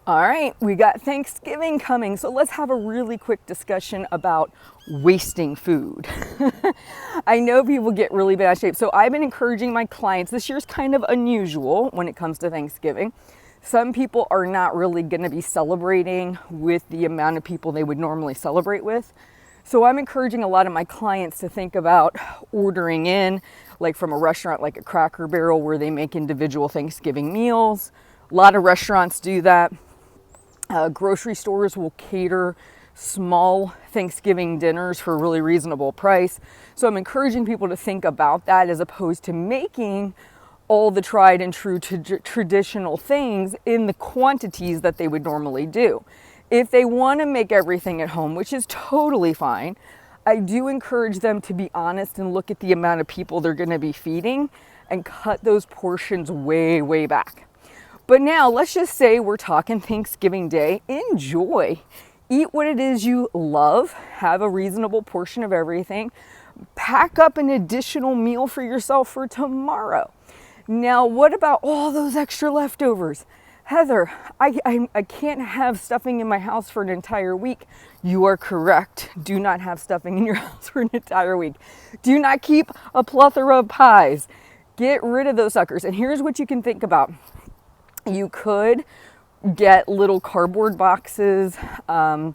All right, we got Thanksgiving coming, so let's have a really quick discussion about wasting food. I know people get really bad shape, so I've been encouraging my clients. This year's kind of unusual when it comes to Thanksgiving. Some people are not really going to be celebrating with the amount of people they would normally celebrate with. So I'm encouraging a lot of my clients to think about ordering in, like from a restaurant like a Cracker Barrel where they make individual Thanksgiving meals. A lot of restaurants do that. Grocery stores will cater small Thanksgiving dinners for a really reasonable price. So I'm encouraging people to think about that as opposed to making all the tried and true traditional things in the quantities that they would normally do. If they want to make everything at home, which is totally fine, I do encourage them to be honest and look at the amount of people they're going to be feeding and cut those portions way, way back. But now let's just say we're talking Thanksgiving Day. Enjoy. Eat what it is you love. Have a reasonable portion of everything. Pack up an additional meal for yourself for tomorrow. Now, what about all those extra leftovers? Heather, I can't have stuffing in my house for an entire week. You are correct. Do not have stuffing in your house for an entire week. Do not keep a plethora of pies. Get rid of those suckers. And here's what you can think about. You could get little cardboard boxes, little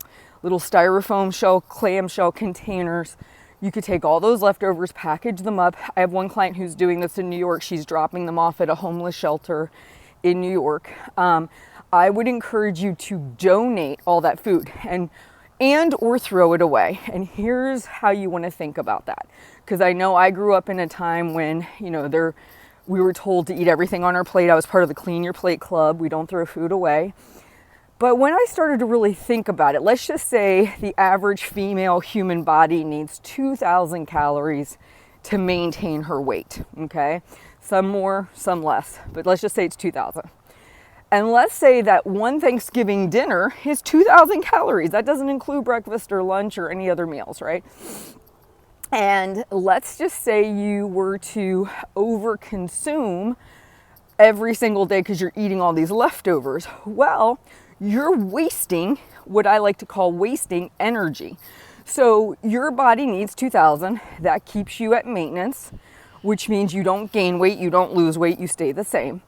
styrofoam shell, clamshell containers. You could take all those leftovers, package them up. I have one client who's doing this in New York. She's dropping them off at a homeless shelter in New York. I would encourage you to donate all that food and or throw it away. And here's how you want to think about that. Because I know I grew up in a time when, we were told to eat everything on our plate. I was part of the Clean Your Plate Club. We don't throw food away. But when I started to really think about it, let's just say the average female human body needs 2,000 calories to maintain her weight, okay? Some more, some less, but let's just say it's 2,000. And let's say that one Thanksgiving dinner is 2,000 calories. That doesn't include breakfast or lunch or any other meals, right? And let's just say you were to overconsume every single day because you're eating all these leftovers. Well, you're wasting what I like to call wasting energy. So your body needs 2,000. That keeps you at maintenance, which means you don't gain weight, you don't lose weight, you stay the same.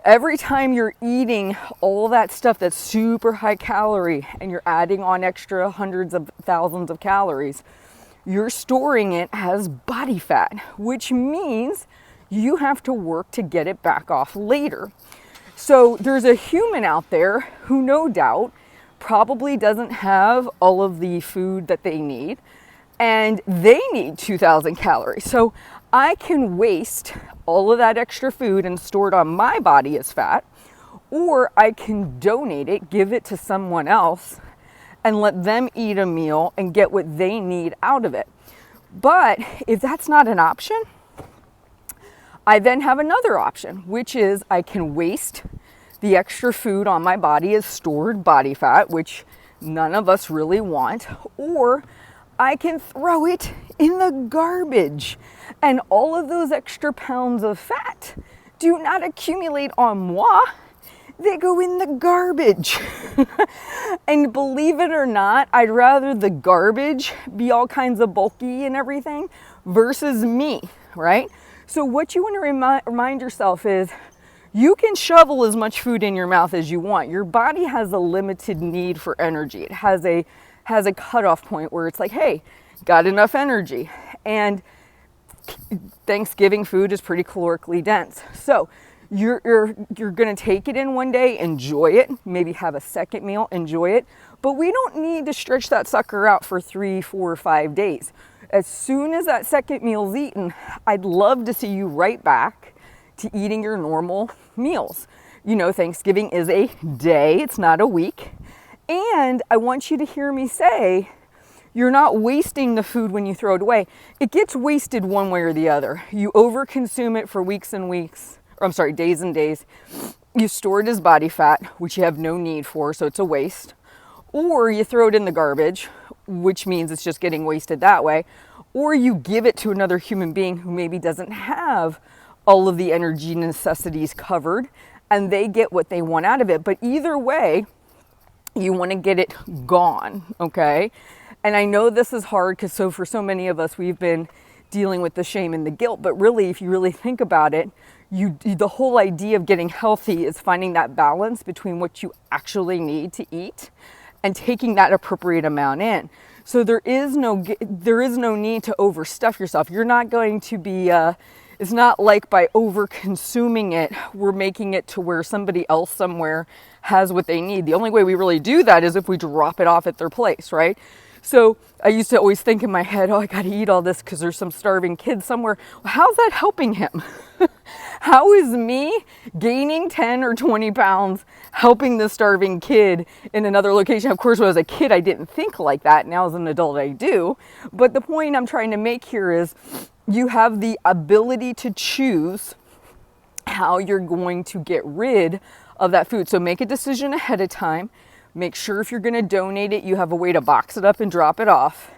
Every time you're eating all that stuff that's super high calorie and you're adding on extra hundreds of thousands of calories, you're storing it as body fat, which means you have to work to get it back off later. So there's a human out there who no doubt probably doesn't have all of the food that they need, and they need 2,000 calories. So I can waste all of that extra food and store it on my body as fat, or I can donate it, give it to someone else, and let them eat a meal and get what they need out of it. But if that's not an option, I then have another option, which is I can waste the extra food on my body as stored body fat, which none of us really want, or I can throw it in the garbage. And all of those extra pounds of fat do not accumulate on moi. They go in the garbage. And believe it or not, I'd rather the garbage be all kinds of bulky and everything versus me, right? So what you want to remind yourself is you can shovel as much food in your mouth as you want. Your body has a limited need for energy. It has a cutoff point where it's like, hey, got enough energy. And Thanksgiving food is pretty calorically dense. So you're going to take it in one day, enjoy it, maybe have a second meal, enjoy it. But we don't need to stretch that sucker out for 3, 4, 5 days. As soon as that second meal's eaten, I'd love to see you right back to eating your normal meals. Thanksgiving is a day, it's not a week. And I want you to hear me say, you're not wasting the food when you throw it away. It gets wasted one way or the other. You overconsume it for weeks and weeks, days and days. You store it as body fat, which you have no need for, so it's a waste. Or you throw it in the garbage, which means it's just getting wasted that way. Or you give it to another human being who maybe doesn't have all of the energy necessities covered, and they get what they want out of it. But either way, you want to get it gone, okay? And I know this is hard because for so many of us, we've been dealing with the shame and the guilt. But really, if you really think about it, the whole idea of getting healthy is finding that balance between what you actually need to eat and taking that appropriate amount in. So there is no need to overstuff yourself. You're not going to be, it's not like by over consuming it, we're making it to where somebody else somewhere has what they need. The only way we really do that is if we drop it off at their place, right? So I used to always think in my head, oh, I got to eat all this because there's some starving kid somewhere. Well, how's that helping him? How is me gaining 10 or 20 pounds helping the starving kid in another location? Of course, when I was a kid, I didn't think like that. Now as an adult, I do. But the point I'm trying to make here is you have the ability to choose how you're going to get rid of that food. So make a decision ahead of time. Make sure if you're going to donate it, you have a way to box it up and drop it off.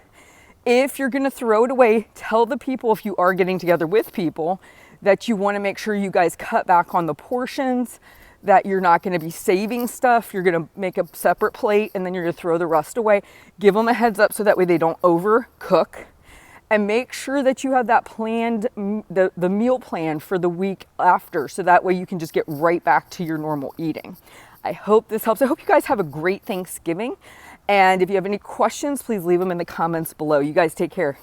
If you're going to throw it away, tell the people, if you are getting together with people, that you want to make sure you guys cut back on the portions, that you're not going to be saving stuff. You're going to make a separate plate and then you're going to throw the rest away. Give them a heads up so that way they don't overcook. And make sure that you have that planned, the meal plan for the week after, so that way you can just get right back to your normal eating. I hope this helps. I hope you guys have a great Thanksgiving. And if you have any questions, please leave them in the comments below. You guys take care.